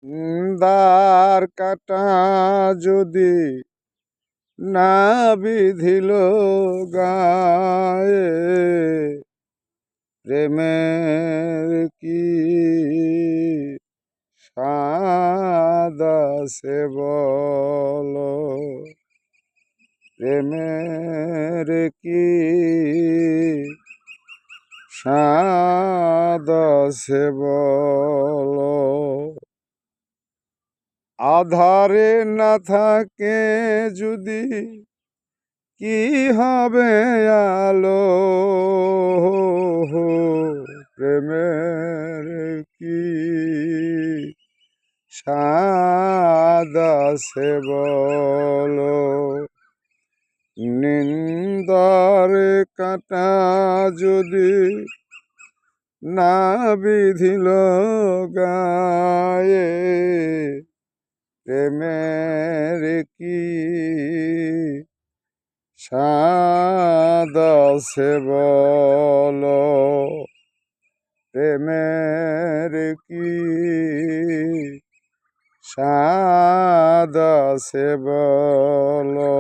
দ্বার কাটা যদি না বিধিল গায়ে, প্রেমের কি স্বাদ আছে বলো, প্রেমের কি স্বাদ আছে বলো। আধারে না থাকে যদি কি হবে আলো, প্রেমের কি স্বাদ আছে বলো। নিন্দার কাঁটা যদি না বিধিল গায়ে, প্রেমের কি স্বাদ আছে বলো, প্রেমের কি স্বাদ আছে বলো।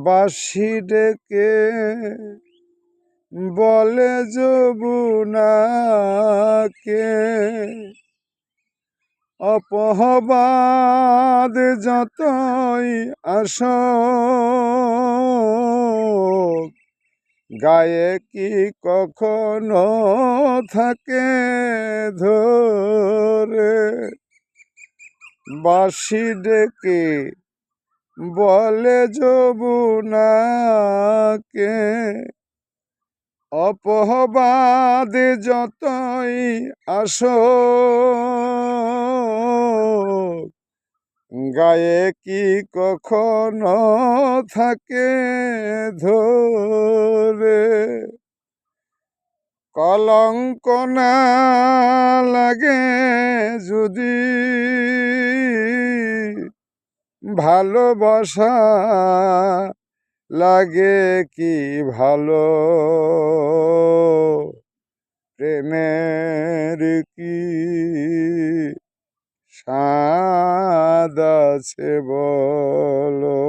বাঁশি ডেকে বলে যমুনাকে, অপবাদ যতই আসুক, গায়ে কি কখনো থাকে ধরে। বাঁশি ডেকে বলে যমুনাকে, অপবাদ যতই আসুক, গায়ে কি কখনো থাকে ধরে। কলঙ্ক না লাগে যদি ভালোবাসা, লাগে কি ভালো, প্রেমের কি স্বাদ আছে বলো।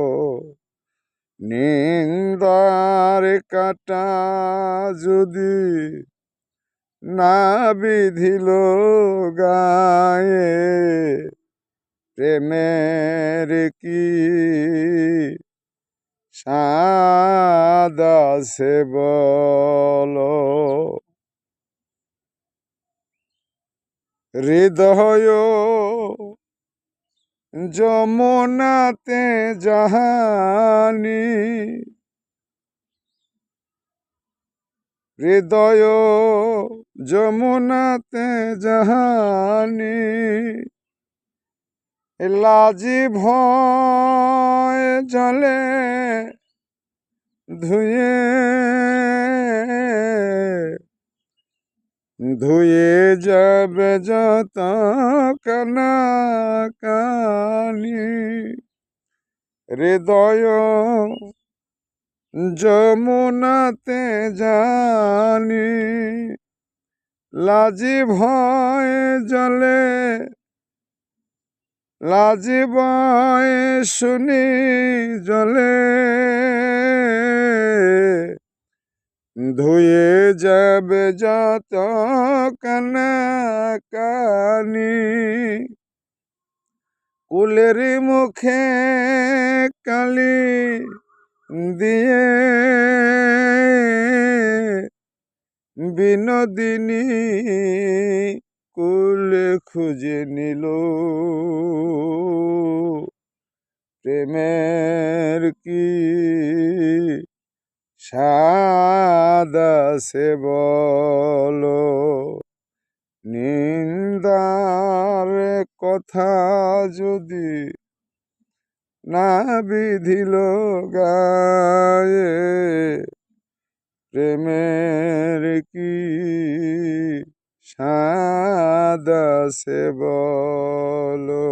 নিন্দার কাঁটা যদি না বিধিল গায়ে, প্রেমের কি স্বাদ আছে বলো। হৃদয় যমুনাতে জাহানি, হৃদয় যমুনাতে জাহানি, লাজি ভয় জলে ধুয়ে ধুয়ে যাবে যত কানা কানি। হৃদয় যমুনাতে জানি, লাজি ভয় জলে, লাজি ভয় শুনি জলে, ধুয়ে যাবে যত কানা কানি। কুলের মুখে কালি দিয়ে বিনোদিনী কুল খুঁজে নিল, প্রেমের কি স্বাদ আছে বলো। নিন্দার কথা যদি না বিধিল গায়ে, প্রেমের কি স্বাদ আছে বলো।